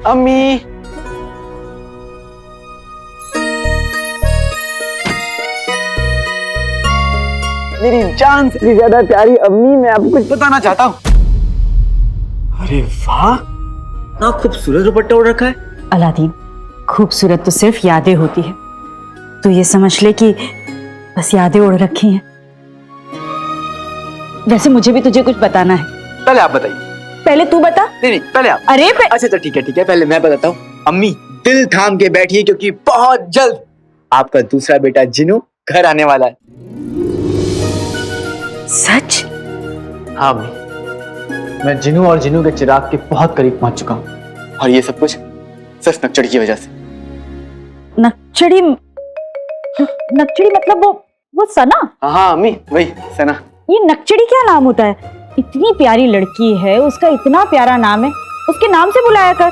अम्मी। मेरी जान से ज्यादा प्यारी अम्मी, मैं आपको कुछ बताना चाहता हूँ। अरे वाह, ना खूबसूरत दुपट्टा ओढ़ रखा है। अलादीन, खूबसूरत तो सिर्फ यादें होती है। तो ये समझ ले कि बस यादें ओढ़ रखी हैं। वैसे मुझे भी तुझे कुछ बताना है। पहले आप बताइए। पहले तू बता। नहीं, पहले आप। अरे अच्छा, ठीक है, पहले मैं बताता हूँ। अम्मी, दिल थाम के बैठिए क्योंकि बहुत जल्द आपका दूसरा बेटा जिनू घर आने वाला है। सच? हाँ अम्मी, मैं जिनू और जिनू के चिराग के बहुत करीब पहुंच चुका हूँ, और ये सब कुछ सिर्फ नक्चड़ी की वजह से। नक्चड़ी? नक्चड़ी मतलब वो सना? हाँ अम्मी, वही सना। ये नक्चड़ी क्या नाम होता है? इतनी प्यारी लड़की है, उसका इतना प्यारा नाम है, उसके नाम से बुलाया कर।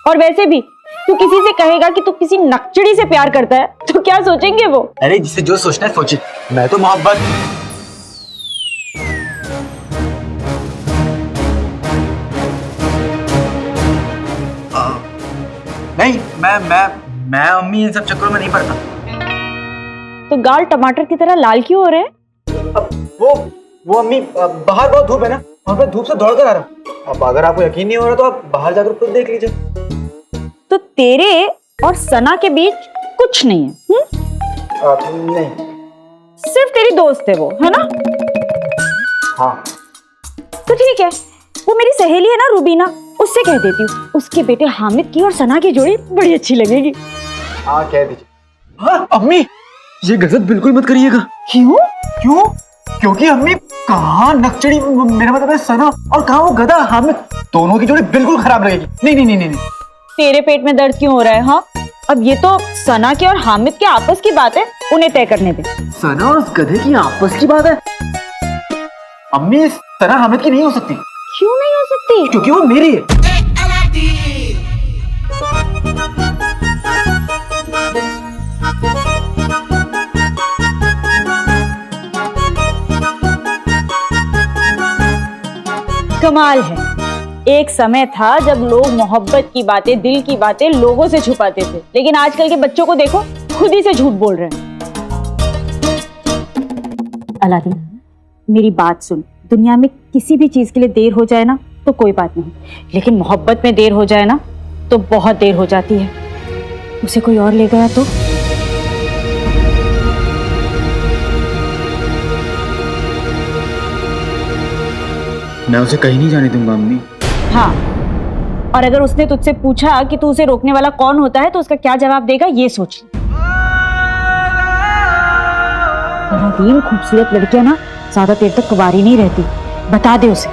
और वैसे भी तू किसी से कहेगा कि तू किसी नक्चड़ी से प्यार करता है तो क्या सोचेंगे वो? अरे जिसे जो सोचना है सोचे, मैं तो मोहब्बत। नहीं, मैं अम्मी इन सब चक्करों में नहीं पड़ता। तो गाल टमाटर की तरह लाल क्यों हो रहे हैं? अब वो अम्मी, बाहर बहुत धूप है ना, और मैं धूप से दौड़ कर आ रहा हूँ। अब अगर आपको यकीन नहीं हो रहा तो आप बाहर जाकर खुद देख लीजिए। तो तेरे और सना के बीच कुछ नहीं है? नहीं। सिर्फ तेरी दोस्त है वो, है ना? हाँ। तो ठीक है, वो मेरी सहेली है ना रूबीना, उससे कह देती हूँ। उसके बेटे हामिद की और सना की जोड़ी बड़ी अच्छी लगेगी। हाँ, कह दीजिए। हाँ अम्मी, ये गलत बिल्कुल मत करिएगा। क्यों? क्योंकि अम्मी, कहाँ नक्चड़ी, मेरा मतलब है सना, और कहाँ वो गधा हामिद, दोनों की जोड़ी बिल्कुल खराब लगेगी। नहीं। तेरे पेट में दर्द क्यों हो रहा है? हाँ, अब ये तो सना के और हामिद के आपस की बात है, उन्हें तय करने दे। सना और उस गधे की आपस की बात है? अम्मी, सना हामिद की नहीं हो सकती। क्यों नहीं हो सकती? क्योंकि वो मेरी है। कमाल है, एक समय था जब लोग मोहब्बत की बातें, दिल की बातें लोगों से छुपाते थे, लेकिन आजकल के बच्चों को देखो, खुद ही से झूठ बोल रहे हैं। अलादीन, मेरी बात सुन। दुनिया में किसी भी चीज के लिए देर हो जाए ना तो कोई बात नहीं, लेकिन मोहब्बत में देर हो जाए ना तो बहुत देर हो जाती है। उसे कोई और ले गया तो? मैं उसे कहीं नहीं जाने दूंगा अम्मी। हाँ, और अगर उसने तुझसे पूछा कि तू उसे रोकने वाला कौन होता है तो उसका क्या जवाब देगा, ये सोच ले। अलादीन, खूबसूरत लड़कियां ना ज्यादा देर तक कुंवारी नहीं रहती, बता दे उसे।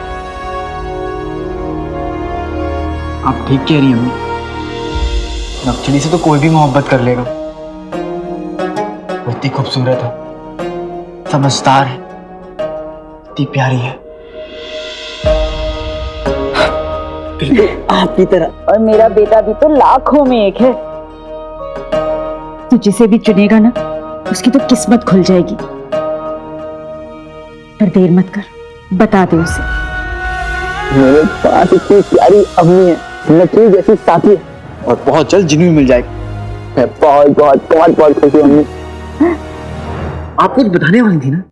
आप ठीक कह रही हैं अम्मी, नक्चड़ी से तो कोई भी मोहब्बत कर लेगा। वो इतनी खूबसूरत है, समझदार है, इतनी प्यारी है, आपकी तरह। और मेरा बेटा भी तो लाखों में एक है। तू जिसे भी चुनेगा ना, उसकी तो किस्मत खुल जाएगी। पर देर मत कर, बता दे उसे। मेरे पास इतनी प्यारी अम्मी है, नकली जैसी साथी है, और बहुत जल्द जिनू मिल जाएगी। मैं बहुत खुश हूँ अम्मी। आप कुछ बताने वाली थी ना?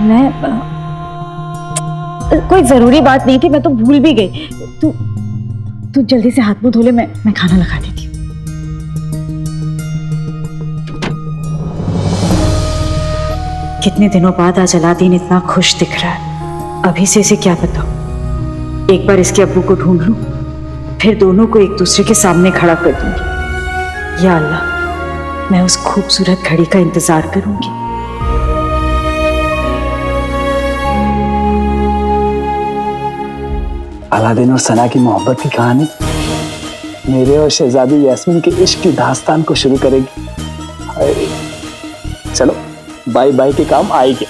मैं कोई जरूरी बात नहीं थी, मैं तो भूल भी गई। तू जल्दी से हाथ मुंह धो ले, मैं खाना लगा देती हूँ। कितने दिनों बाद आज अलादीन इतना खुश दिख रहा है। अभी से इसे क्या बताऊं? एक बार इसके अब्बू को ढूंढ लूं, फिर दोनों को एक दूसरे के सामने खड़ा कर दूंगी। या अल्लाह, मैं उस खूबसूरत घड़ी का इंतजार करूंगी। अलादीन और सना की मोहब्बत की कहानी मेरे और शहजादी यास्मीन के इश्क की दास्तान को शुरू करेगी। चलो, बाय बाय के काम आएंगे।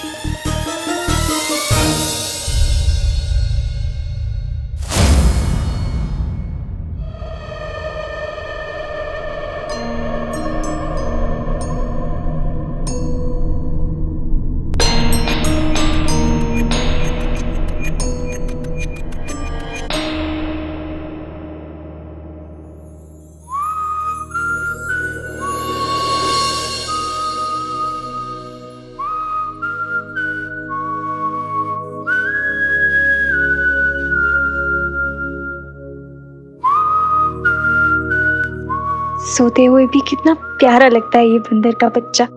सोते हुए भी कितना प्यारा लगता है ये बंदर का बच्चा।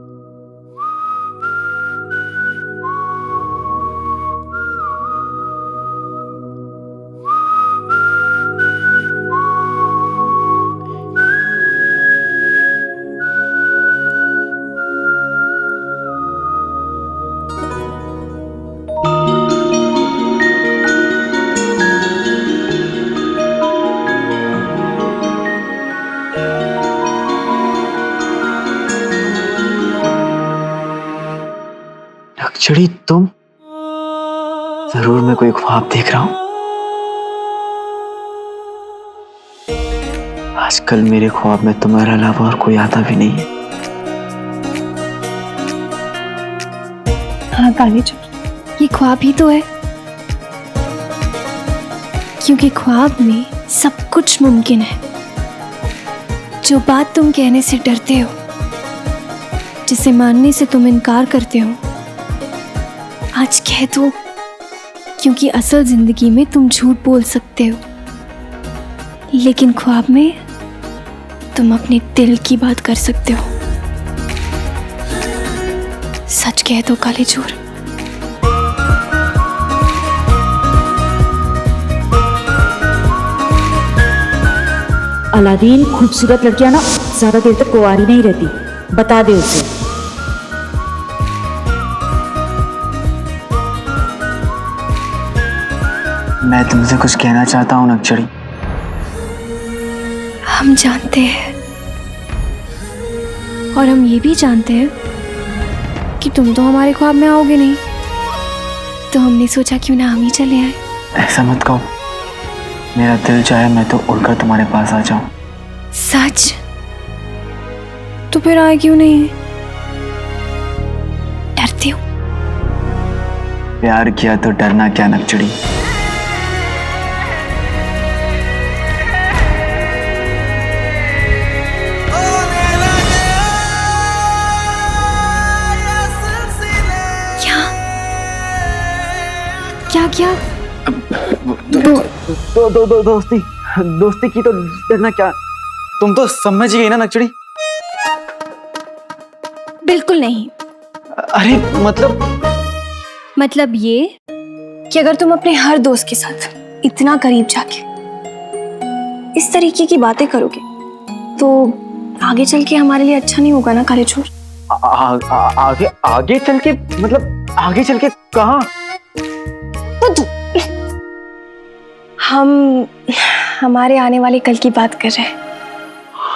नक्चड़ी, तुम? जरूर मैं कोई ख्वाब देख रहा हूं। आजकल मेरे ख्वाब में तुम्हारे अलावा और कोई आता भी नहीं है। हाँ काली चोर, ये ख्वाब ही तो है, क्योंकि ख्वाब में सब कुछ मुमकिन है। जो बात तुम कहने से डरते हो, जिसे मानने से तुम इनकार करते हो, आज कह दो, क्योंकि असल जिंदगी में तुम झूठ बोल सकते हो, लेकिन ख्वाब में तुम अपने दिल की बात कर सकते हो। सच कह दो काले चोर। अलादीन, खूबसूरत लड़कियां ना ज्यादा देर तक कुंवारी नहीं रहती, बता दे उसे। मैं तुमसे कुछ कहना चाहता हूँ नक्चड़ी। हम जानते हैं, और हम ये भी जानते हैं कि तुम तो हमारे ख्वाब में आओगे नहीं, तो हमने सोचा क्यों ना हम ही चले आए। ऐसा मत कहो, मेरा दिल चाहे मैं तो उड़कर तुम्हारे पास आ जाऊं। सच? तो फिर आए क्यों नहीं? डरती हूँ। प्यार किया तो डरना क्या नक्चड़ी। क्या क्या? दोस्ती की तो डरना क्या। तुम तो समझ गई ना नक्चड़ी। बिल्कुल नहीं। अरे मतलब ये कि अगर तुम अपने हर दोस्त के साथ इतना करीब जाके इस तरीके की बातें करोगे, तो आगे चल के हमारे लिए अच्छा नहीं होगा ना काले चोर। आगे चल के मतलब आगे चल के कहाँ? हम हमारे आने वाले कल की बात कर रहे हैं।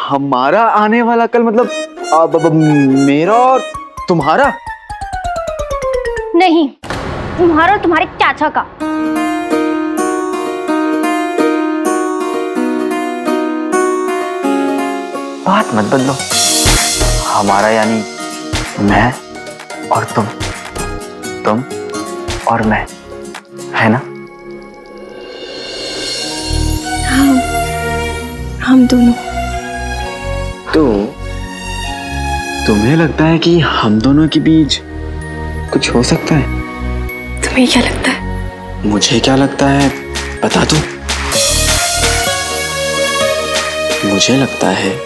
हमारा आने वाला कल मतलब मेरा और तुम्हारा? नहीं, तुम्हारा और तुम्हारे चाचा का। बात मत बदलो। हमारा यानी मैं और तुम और मैं, है ना? हम दोनों। तो तुम्हें लगता है कि हम दोनों के बीच कुछ हो सकता है? तुम्हें क्या लगता है? मुझे क्या लगता है बता दो। मुझे लगता है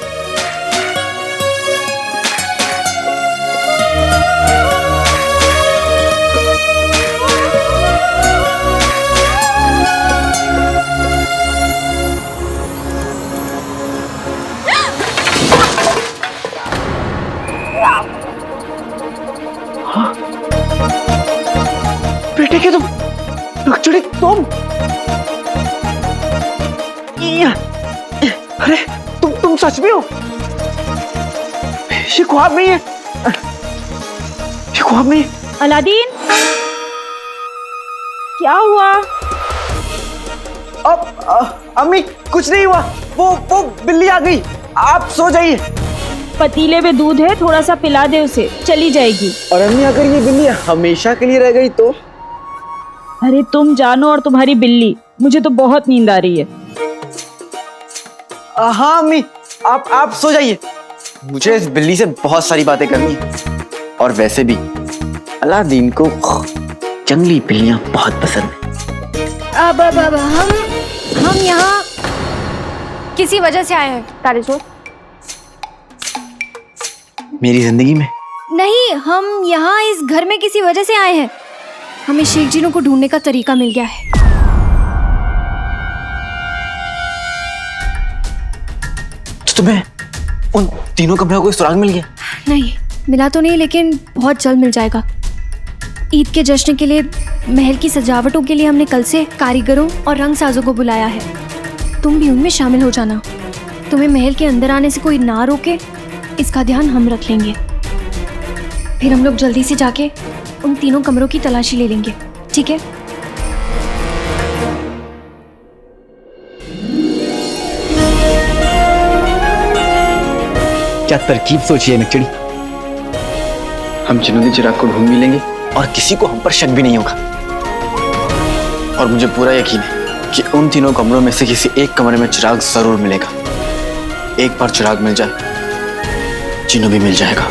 बेटे के तुम नक्चड़ी, तुम अरे तुम सच में हो? ये ख्वाब नहीं है, ये ख्वाब नहीं है। अलादीन, क्या हुआ? अम्मी कुछ नहीं हुआ, वो बिल्ली आ गई। आप सो जाइए। पतीले में दूध है, थोड़ा सा पिला दे उसे, चली जाएगी। और अम्मी अगर ये बिल्ली हमेशा के लिए रह गई तो? अरे तुम जानो और तुम्हारी बिल्ली, मुझे तो बहुत नींद आ रही है। हाँ अम्मी, आप सो जाइए। मुझे इस बिल्ली से बहुत सारी बातें करनी है, और वैसे भी अलादीन को जंगली बिल्लियां बहुत पसंद है। अब हम यहाँ किसी वजह से आए हैं काले चोर। मेरी जिंदगी में? नहीं, हम यहाँ इस घर में किसी वजह से आए हैं। हमें शेख जीनों को ढूंढने का तरीका मिल गया है। तो तुम्हें उन तीनों कमरों को सुराग मिल गया? नहीं, मिला तो नहीं, लेकिन बहुत जल्द मिल जाएगा। ईद के जश्न के लिए महल की सजावटों के लिए हमने कल से कारीगरों और रंगसाजों को बुलाया है। तुम भी उनमें शामिल हो जाना। तुम्हें महल के अंदर आने से कोई ना रोके, इसका ध्यान हम रख लेंगे। फिर हम लोग जल्दी से जाके उन तीनों कमरों की तलाशी ले लेंगे, ठीक है? क्या तरकीब सोची है नक्चड़ी। हम चिनोदी चिराग को ढूंढ भी लेंगे और किसी को हम पर शक भी नहीं होगा। और मुझे पूरा यकीन है कि उन तीनों कमरों में से किसी एक कमरे में चिराग जरूर मिलेगा। एक बार चिराग मिल जाए, चिनो भी मिल जाएगा।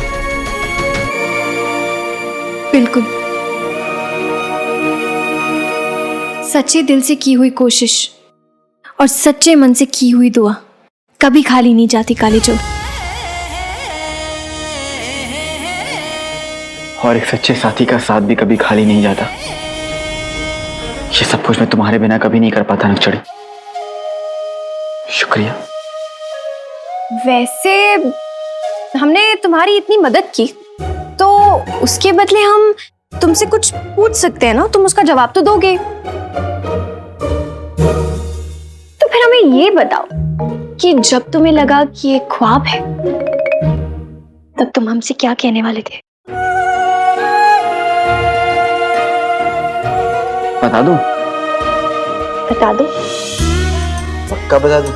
बिल्कुल। सच्चे दिल से की हुई कोशिश और सच्चे मन से की हुई दुआ कभी खाली नहीं जाती काली चोर। और एक सच्चे साथी का साथ भी कभी खाली नहीं जाता। ये सब कुछ मैं तुम्हारे बिना कभी नहीं कर पाता नक्चड़ी। शुक्रिया। वैसे हमने तुम्हारी इतनी मदद की, तो उसके बदले हम तुमसे कुछ पूछ सकते हैं ना? तुम उसका जवाब तो दोगे। तो फिर हमें ये बताओ कि जब तुम्हें लगा कि ये ख्वाब है, तब तुम हमसे क्या कहने वाले थे? बता दूं? बता दो। पक्का बता दूं?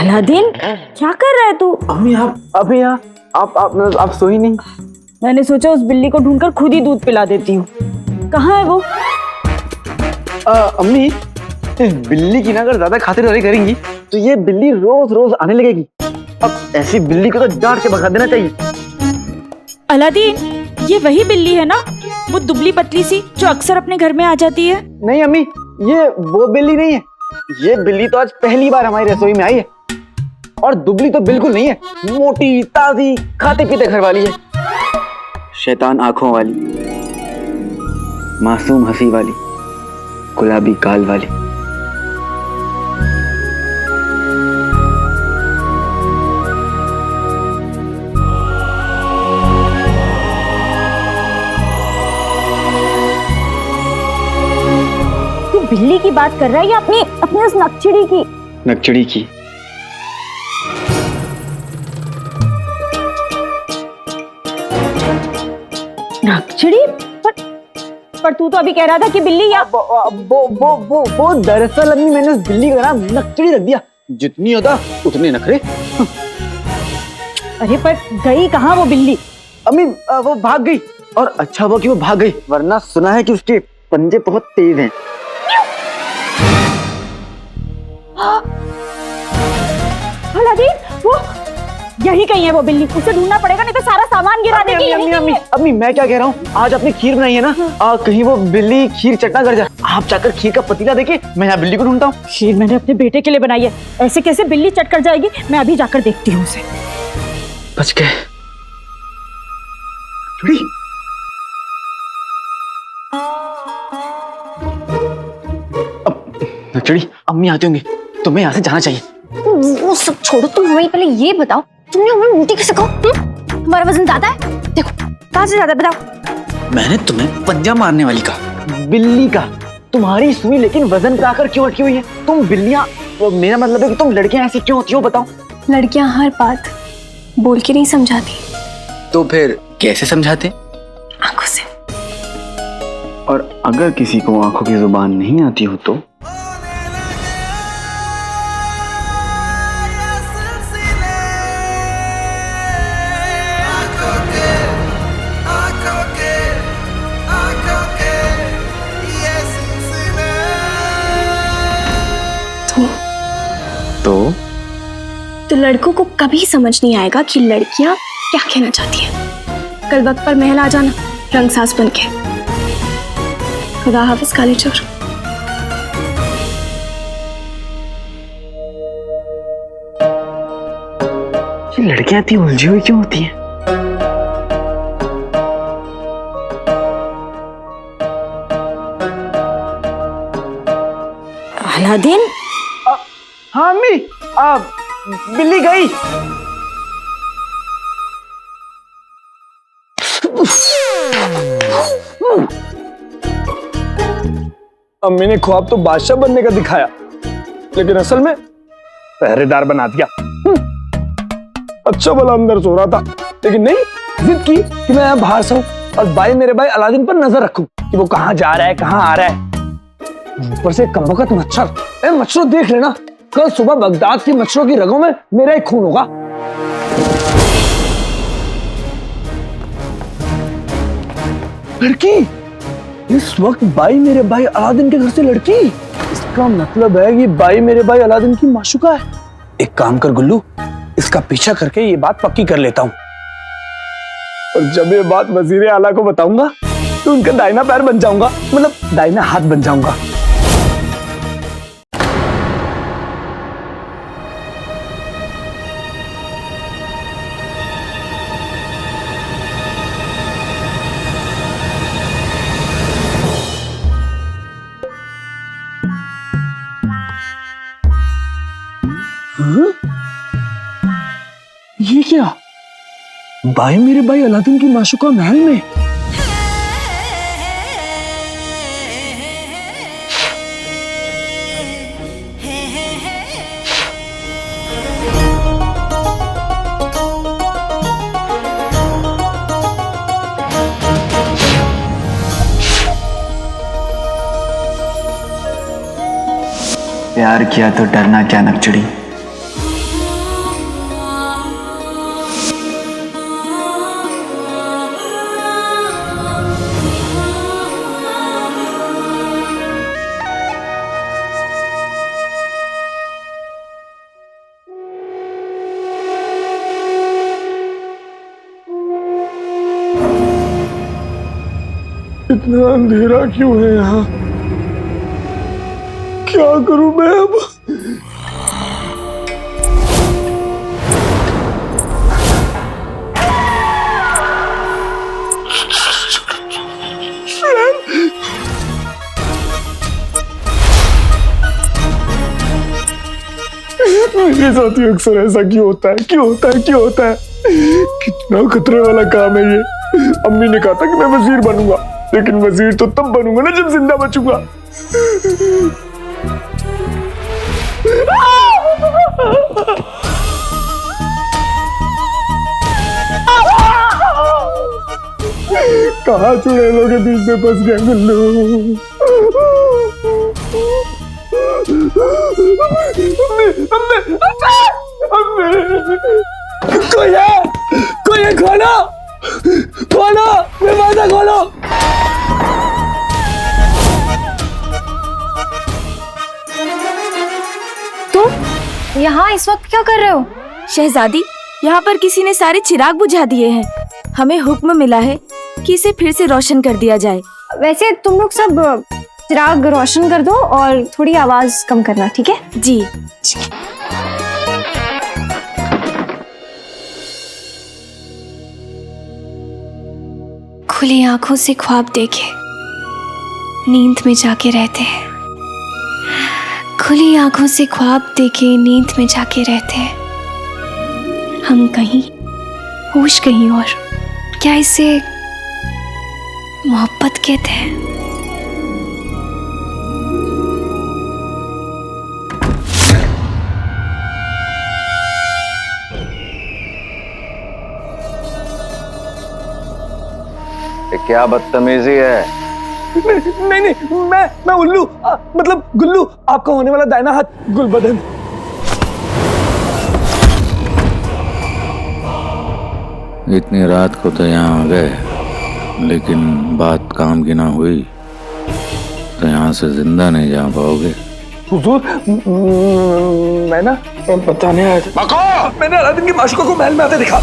अलादीन, क्या कर रहा है तू? अम्मी आप सोई नहीं? मैंने सोचा उस बिल्ली को ढूंढकर खुद ही दूध पिला देती हूँ। कहाँ है वो? अम्मी, इस बिल्ली की ना अगर ज्यादा खातिरदारी करेंगी तो ये बिल्ली रोज रोज आने लगेगी। अब ऐसी बिल्ली को तो डांट के भगा देना चाहिए। अलादीन, ये वही बिल्ली है ना, वो दुबली पतली सी जो अक्सर अपने घर में आ जाती है? नहीं अम्मी, ये वो बिल्ली नहीं है। ये बिल्ली तो आज पहली बार हमारी रसोई में आई है। और दुबली तो बिल्कुल नहीं है, मोटी ताजी खाते पीते घर वाली है। शैतान आंखों वाली, मासूम हंसी वाली, गुलाबी गाल वाली। तू बिल्ली की बात कर रहा है या अपनी उस नक्चड़ी की? नक्चड़ी की। नक्चड़ी? पर तू तो अभी कह रहा था कि बिल्ली या वो दरअसल अम्मी मैंने उस बिल्ली का नाम नक्चड़ी रख दिया। जितनी होता उतने नखरे। अरे पर गई कहाँ वो बिल्ली? अम्मी वो भाग गई। और अच्छा हुआ कि वो भाग गई, वरना सुना है कि उसके पंजे बहुत तेज हैं। अलादीन, वो यही कहीं है वो बिल्ली। उसे ढूंढना पड़ेगा, नहीं तो सारा सामान गिरा देगी। अम्मी मैं क्या कह रहा हूँ, आज आपने खीर बनाई है ना, कहीं वो बिल्ली खीर चटना कर जाए। आप जाकर खीर का पतीला देके, मैं यहाँ बिल्ली को ढूंढता हूँ। खीर मैंने अपने बेटे के लिए बनाई है, ऐसे कैसे बिल्ली चट कर जाएगी? मैं अभी जाकर देखती हूँ उसे। बच गए। अब नक्चड़ी, अम्मी आते होंगे, तुम्हें यहाँ से जाना चाहिए। वो सब छोड़ो, तुम हमें पहले ये बताओ, तुमने हमें उल्टी कैसे कहा? तुम्हारा वजन ज्यादा है? देखो कहाँ से ज्यादा बताओ। मैंने तुम्हें पंजा मारने वाली कहा, बिल्ली का। तुम्हारी सुई लेकिन वजन पे आकर क्यों अटकी हुई है? तुम बिल्लियां, मेरा मतलब है कि तुम लड़कियां ऐसी क्यों होती हो, बताओ। लड़कियां हर बात बोल के नहीं समझाती, तो फिर कैसे समझाते? आंखों से। और अगर किसी को आंखों की जुबान नहीं आती हो तो? तो लड़कों को कभी समझ नहीं आएगा कि लड़कियां क्या कहना चाहती हैं। कल वक्त पर महल आ जाना, रंगसाज बन के। खुदा हाफिज काले चोर। ये लड़कियां इतनी उलझी हुई क्यों होती हैं? अलादीन, हाँ अम्मी, बिल्ली गई। अम्मी ने ख्वाब तो बादशाह बनने का दिखाया, लेकिन असल में पहरेदार बना दिया। अच्छा भला अंदर सो रहा था, लेकिन नहीं, जिद की कि मैं यहाँ बाहर सोऊं और मेरे भाई अलादीन पर नजर रखूं कि वो कहाँ जा रहा है, कहाँ आ रहा है। ऊपर से कमबख्त मच्छर, मच्छरों देख लेना, कल सुबह बगदाद की मच्छरों की रगों में मेरा ही खून होगा। लड़की, इस वक्त मेरे भाई अलादीन के घर से लड़की, इसका मतलब है कि मेरे भाई अलादीन की माशूका है। एक काम कर गुल्लू, इसका पीछा करके ये बात पक्की कर लेता हूँ, और जब ये बात वजीर आला को बताऊंगा तो उनका दाहिना पैर बन जाऊंगा, मतलब दाहिना हाथ बन जाऊंगा। ये क्या? मेरे भाई अलादीन की माशूका महल में। प्यार किया तो डरना क्या नक्चड़ी। इतना अंधेरा क्यों है यहाँ? क्या करूं मैं अब? मेरे साथ ही अक्सर ऐसा क्यों होता है? क्यों होता है? क्यों होता है? कितना खतरे वाला काम है ये। अम्मी ने कहा था कि मैं वजीर बनूंगा, लेकिन वजीर तो तब बनूंगा ना जब जिंदा बचूंगा। कहाँ चुड़ैलों के बीच में फंस गया गुल्लू। कोई है खोलो, खोलो, दरवाजा खोलो। तुम यहाँ इस वक्त क्या कर रहे हो? शहजादी, यहाँ पर किसी ने सारे चिराग बुझा दिए हैं। हमें हुक्म मिला है कि इसे फिर से रोशन कर दिया जाए। वैसे तुम लोग सब चिराग रोशन कर दो और थोड़ी आवाज कम करना, ठीक है? जी। खुली आंखों से ख्वाब देखे नींद में जाके रहते हैं, खुली आंखों से ख्वाब देखे नींद में जाके रहते हैं। हम कहीं होश कहीं और। क्या इसे मोहब्बत कहते हैं? ये क्या बदतमीजी है? नहीं नहीं, मैं उल्लू, मतलब गुल्लू, आपका होने वाला दाहिना हाथ गुलबदन। इतनी रात को तो यहाँ आ गए, लेकिन बात काम की ना हुई तो यहाँ से जिंदा नहीं जा पाओगे। हुजूर, मैं ना बताने आया था। मैंने अलादीन की माशूका को महल में आते देखा।